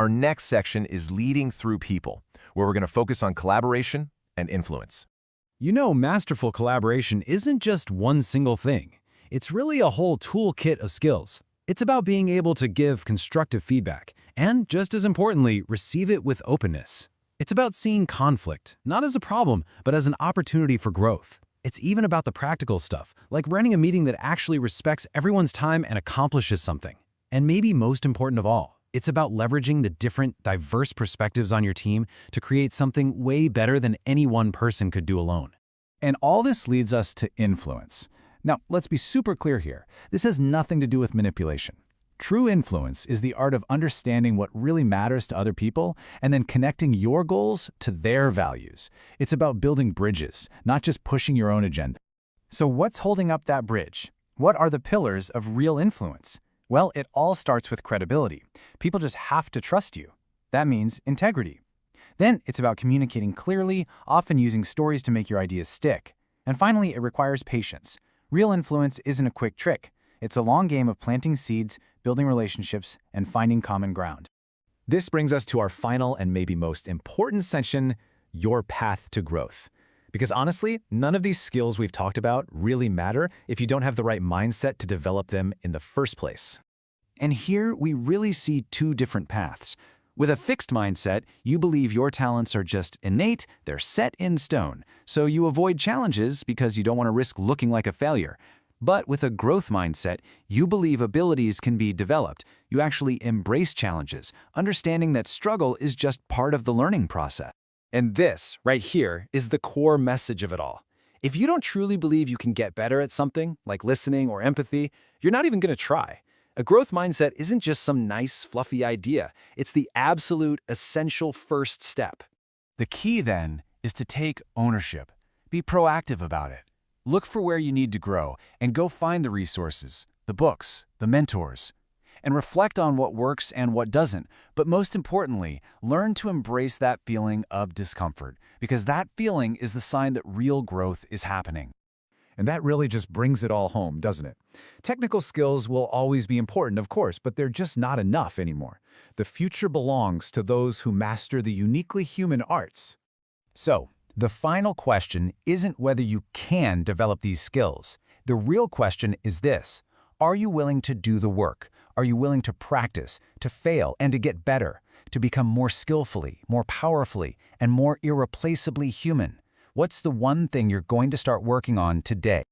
Our next section is leading through people, where we're going to focus on collaboration and influence. You know, masterful collaboration isn't just one single thing. It's really a whole toolkit of skills. It's about being able to give constructive feedback and, just as importantly, receive it with openness. It's about seeing conflict, not as a problem, but as an opportunity for growth. It's even about the practical stuff, like running a meeting that actually respects everyone's time and accomplishes something. And maybe most important of all, it's about leveraging the different, diverse perspectives on your team to create something way better than any one person could do alone. And all this leads us to influence. Now, let's be super clear here. This has nothing to do with manipulation. True influence is the art of understanding what really matters to other people and then connecting your goals to their values. It's about building bridges, not just pushing your own agenda. So what's holding up that bridge? What are the pillars of real influence? Well, it all starts with credibility. People just have to trust you. That means integrity. Then it's about communicating clearly, often using stories to make your ideas stick. And finally, it requires patience. Real influence isn't a quick trick. It's a long game of planting seeds, building relationships, and finding common ground. This brings us to our final and maybe most important section, your path to growth. Because honestly, none of these skills we've talked about really matter if you don't have the right mindset to develop them in the first place. And here we really see two different paths. With a fixed mindset, you believe your talents are just innate, they're set in stone, so you avoid challenges because you don't want to risk looking like a failure. But with a growth mindset, you believe abilities can be developed. You actually embrace challenges, understanding that struggle is just part of the learning process. And this, right here, is the core message of it all. If you don't truly believe you can get better at something, like listening or empathy, you're not even going to try. A growth mindset isn't just some nice, fluffy idea. It's the absolute, essential first step. The key, then, is to take ownership. Be proactive about it. Look for where you need to grow and go find the resources, the books, the mentors. And reflect on what works and what doesn't. But most importantly, learn to embrace that feeling of discomfort, because that feeling is the sign that real growth is happening. And that really just brings it all home, doesn't it? Technical skills will always be important, of course, but they're just not enough anymore. The future belongs to those who master the uniquely human arts. So, the final question isn't whether you can develop these skills. The real question is this: are you willing to do the work? Are you willing to practice, to fail, and to get better, to become more skillfully, more powerfully, and more irreplaceably human? What's the one thing you're going to start working on today?